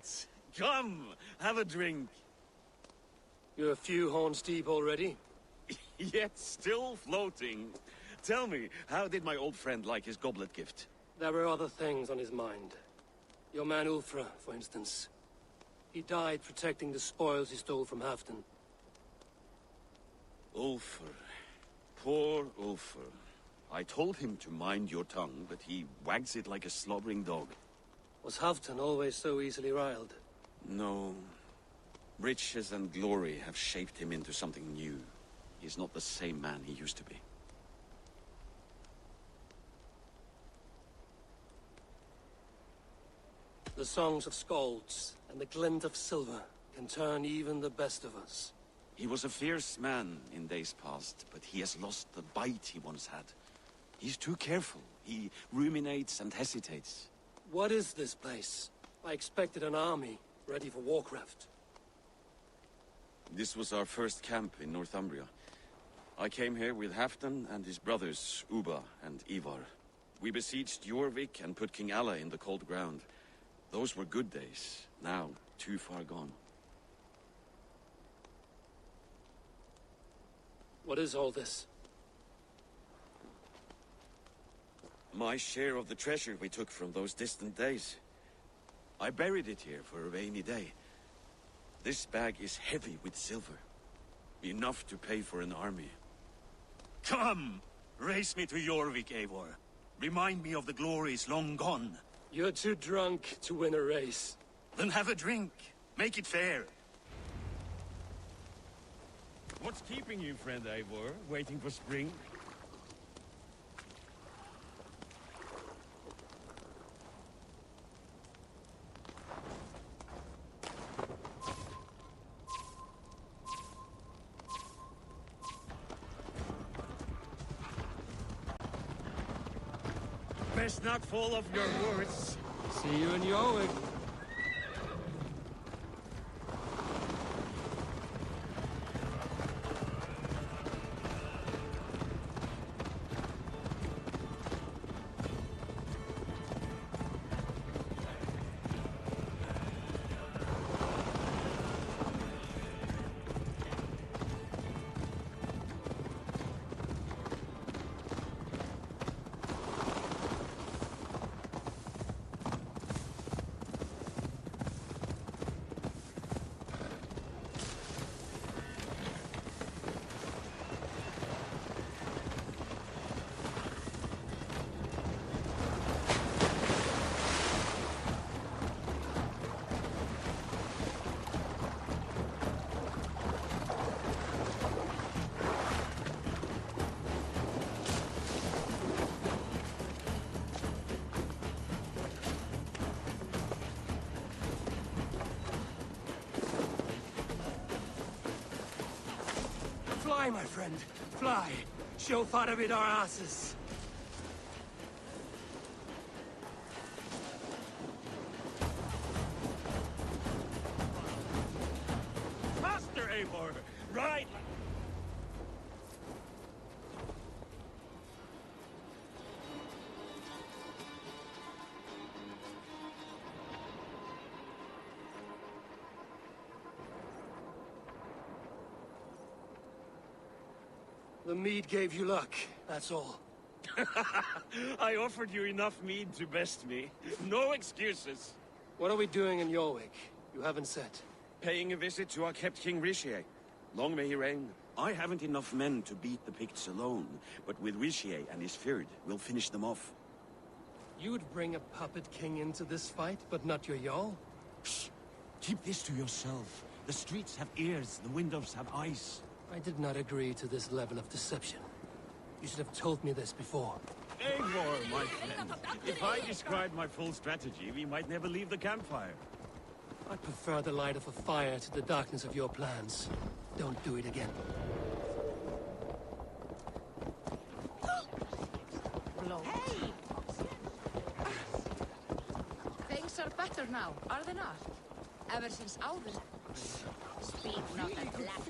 right. Come, have a drink. You're a few horns deep already? Yet still floating. Tell me, how did my old friend like his goblet gift? There were other things on his mind. Your man Ulfra, for instance. He died protecting the spoils he stole from Halfdan. Ulfr. Poor Ulfr. I told him to mind your tongue, but he wags it like a slobbering dog. Was Halfdan always so easily riled? No. Riches and glory have shaped him into something new. He's not the same man he used to be. The songs of skalds and the glint of silver can turn even the best of us. He was a fierce man in days past, but he has lost the bite he once had. He's too careful. He ruminates and hesitates. What is this place? I expected an army, ready for warcraft. This was our first camp in Northumbria. I came here with Halfdan and his brothers, Ubba and Ivar. We besieged Jorvik and put King Alla in the cold ground. Those were good days, now too far gone. What is all this? My share of the treasure we took from those distant days. I buried it here for a rainy day. This bag is heavy with silver. Enough to pay for an army. Come! Race me to Jorvik, Eivor. Remind me of the glories long gone. You're too drunk to win a race. Then have a drink. Make it fair. What's keeping you, friend Eivor? Waiting for spring? Best not fall off your horse. See you in Jorvik. Fly, my friend. Fly. Show Faravit our asses. Faster, Eivor! Right! The mead gave you luck, that's all. I offered you enough mead to best me. No excuses. What are we doing in Jorvik? You haven't said. Paying a visit to our kept King Rishi. Long may he reign. I haven't enough men to beat the Picts alone, but with Rishi and his Fyrd, we'll finish them off. You would bring a puppet king into this fight, but not your Jarl? Shh! Keep this to yourself. The streets have ears, the windows have eyes. I did not agree to this level of deception. You should have told me this before. Eivor, my friend. If I described my full strategy, we might never leave the campfire. I prefer the light of a fire to the darkness of your plans. Don't do it again. Hey! Things are better now, are they not? Ever since Alvin. Speak not of black.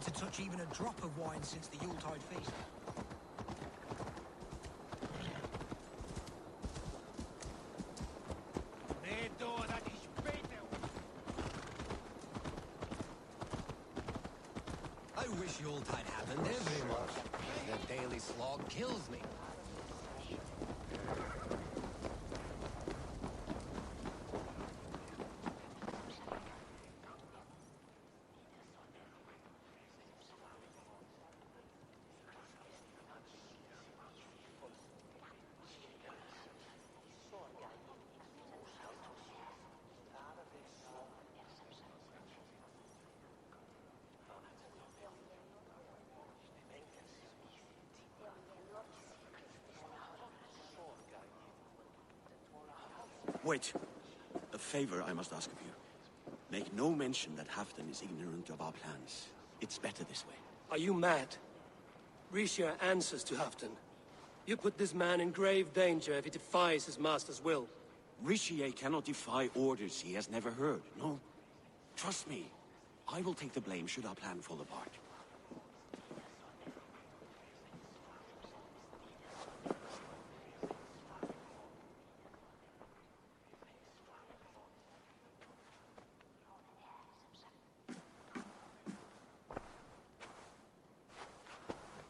need to touch even a drop of wine since the Yuletide feast. I wish Yuletide happened everywhere. The daily slog kills me. Wait. A favor I must ask of you. Make no mention that Halfdan is ignorant of our plans. It's better this way. Are you mad? Risha answers to Halfdan. You put this man in grave danger if he defies his master's will. Rishi cannot defy orders he has never heard. No. Trust me. I will take the blame should our plan fall apart.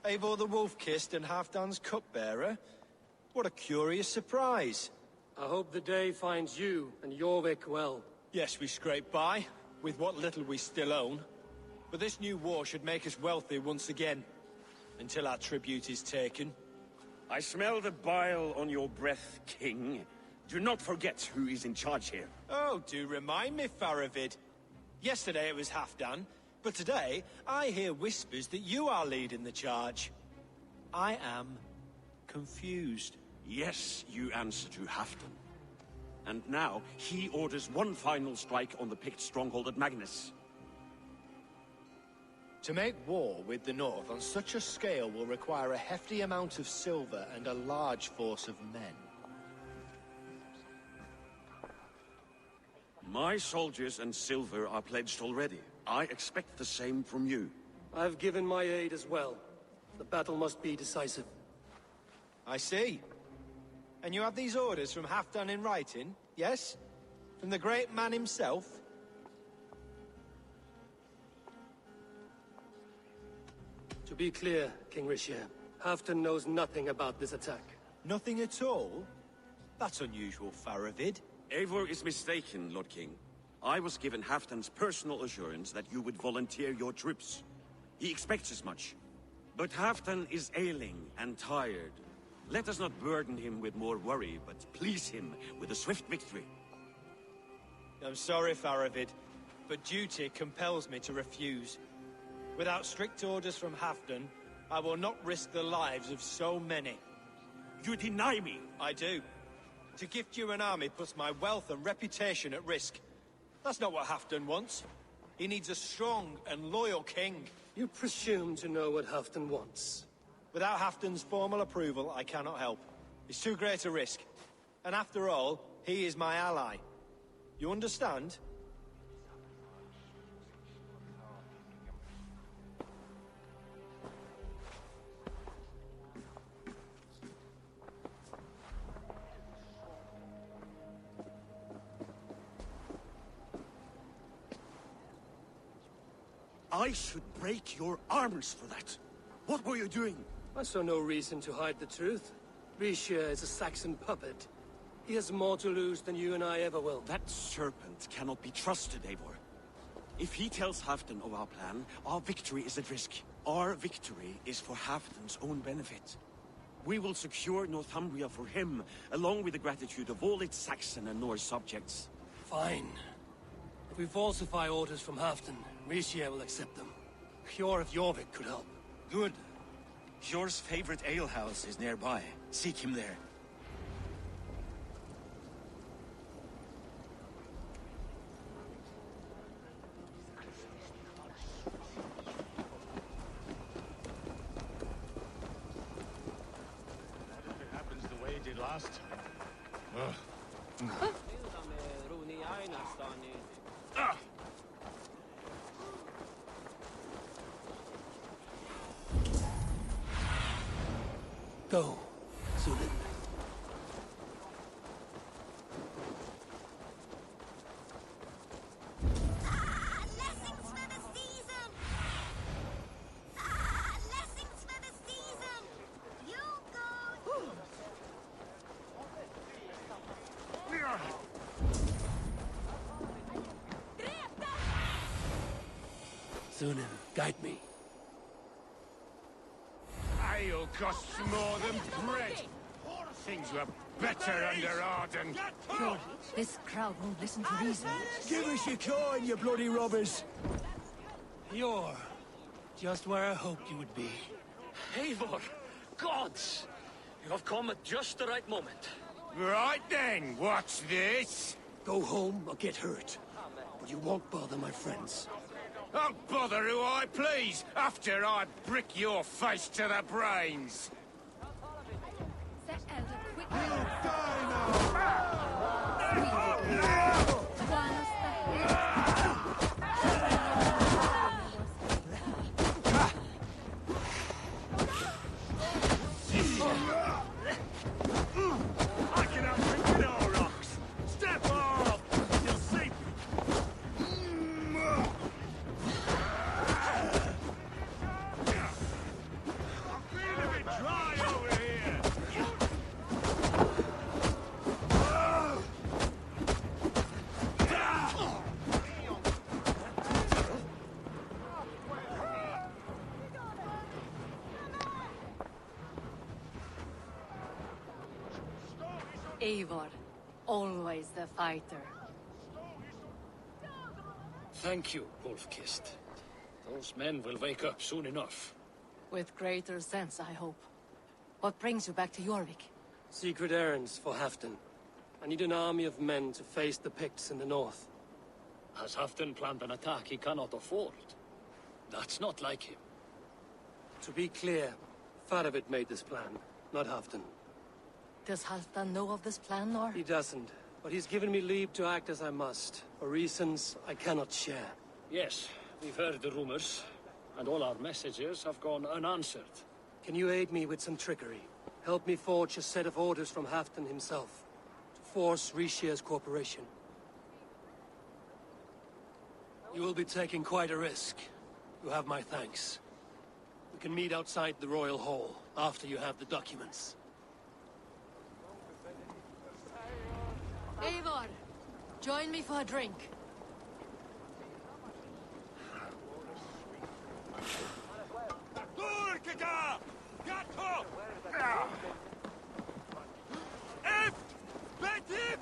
Eivor the Wolf-Kissed and Halfdan's cupbearer? What a curious surprise. I hope the day finds you and Jorvik well. Yes, we scrape by, with what little we still own. But this new war should make us wealthy once again, until our tribute is taken. I smell the bile on your breath, King. Do not forget who is in charge here. Oh, do remind me, Faravid. Yesterday it was Halfdan, but today I hear whispers that you are leading the charge. I am confused. Yes, you answer to Halfdan. And now, he orders one final strike on the Pict stronghold at Magnus. To make war with the North on such a scale will require a hefty amount of silver and a large force of men. My soldiers and silver are pledged already. I expect the same from you. I've given my aid as well. The battle must be decisive. I see. And you have these orders from Halfdan in writing, yes? From the great man himself? To be clear, King Rishir, Halfdan knows nothing about this attack. Nothing at all? That's unusual, Faravid. Eivor is mistaken, Lord King. I was given Halfdan's personal assurance that you would volunteer your troops. He expects as much. But Halfdan is ailing and tired. Let us not burden him with more worry, but please him with a swift victory. I'm sorry, Faravid, but duty compels me to refuse. Without strict orders from Halfdan, I will not risk the lives of so many. You deny me! I do. To gift you an army puts my wealth and reputation at risk. That's not what Halfdan wants. He needs a strong and loyal king. You presume to know what Halfdan wants. Without Halfdan's formal approval, I cannot help. It's too great a risk. And after all, he is my ally. You understand? I should break your arms for that. What were you doing? I saw no reason to hide the truth. Rishir is a Saxon puppet. He has more to lose than you and I ever will. That serpent cannot be trusted, Eivor. If he tells Halfdan of our plan, our victory is at risk. Our victory is for Halfdan's own benefit. We will secure Northumbria for him, along with the gratitude of all its Saxon and Norse subjects. Fine. If we falsify orders from Halfdan, Rishir will accept them. Hjor of Jorvik could help. Good. Hjor's favorite alehouse is nearby. Seek him there. If it happens the way it did last time. Ugh. Go, Sunan. Sunan, guide me. Ale costs more than bread. Things were better under Arden. Good. This crowd won't listen to reason. Give us your coin, you bloody robbers! You're just where I hoped you would be. Eivor! Gods! You have come at just the right moment. Right then, what's this? Go home or get hurt. But you won't bother my friends. I'll bother who I please, after I brick your face to the brains. That elder quick. I can outthink all rocks. Step off! You'll see. I'm feeling a bit dry over here. Eivor, always the fighter. Thank you, Wolf-Kissed. Those men will wake up soon enough. With greater sense, I hope. What brings you back to Jorvik? Secret errands for Halfdan. I need an army of men to face the Picts in the north. Has Halfdan planned an attack he cannot afford? That's not like him. To be clear, Faravid made this plan, not Halfdan. Does Halfdan know of this plan, or? He doesn't, but he's given me leave to act as I must, for reasons I cannot share. Yes, we've heard the rumors, and all our messages have gone unanswered. Can you aid me with some trickery? Help me forge a set of orders from Halfdan himself, to force Rishia's cooperation. You will be taking quite a risk. You have my thanks. We can meet outside the Royal Hall, after you have the documents. Eivor, join me for a drink. Durkaka! Gatto! Eft! Betif!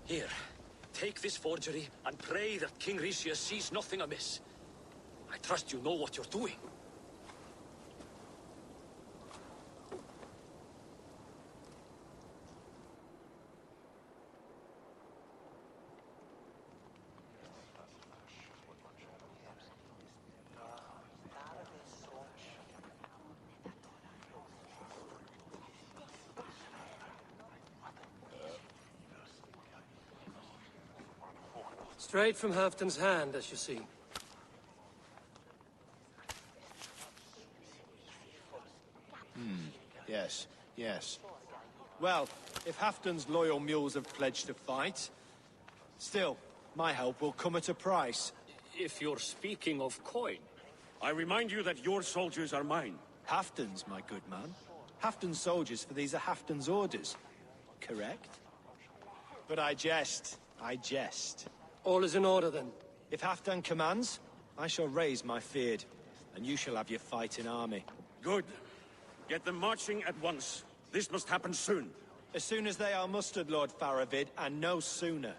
Here, take this forgery and pray that King Rishia sees nothing amiss. I trust you know what you're doing. Straight from Halfdan's hand, as you see. Yes. Well, if Halfdan's loyal mules have pledged to fight, still, my help will come at a price. If you're speaking of coin, I remind you that your soldiers are mine. Halfdan's, my good man. Halfdan's soldiers, for these are Halfdan's orders. Correct? But I jest. I jest. All is in order, then. If Halfdan commands, I shall raise my feared, and you shall have your fighting army. Good. Get them marching at once. This must happen soon. As soon as they are mustered, Lord Faravid, and no sooner.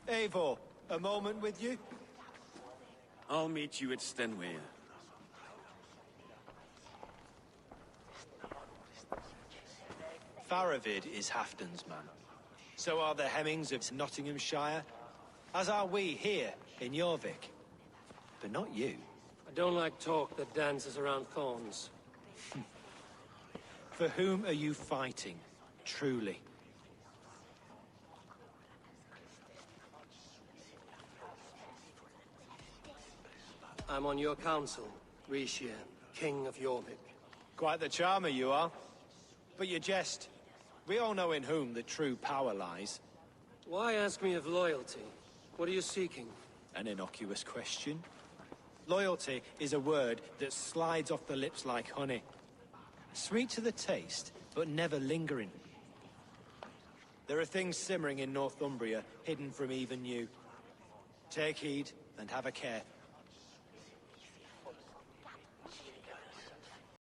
Eivor, a moment with you? I'll meet you at Stenway. Faravid is Halfdan's man. So are the Hemmings of Nottinghamshire, as are we here in Jorvik. But not you. I don't like talk that dances around thorns. For whom are you fighting, truly? I'm on your council, Rishir, King of Jorvik. Quite the charmer you are. But you jest. We all know in whom the true power lies. Why ask me of loyalty? What are you seeking? An innocuous question. Loyalty is a word that slides off the lips like honey. Sweet to the taste, but never lingering. There are things simmering in Northumbria, hidden from even you. Take heed and have a care.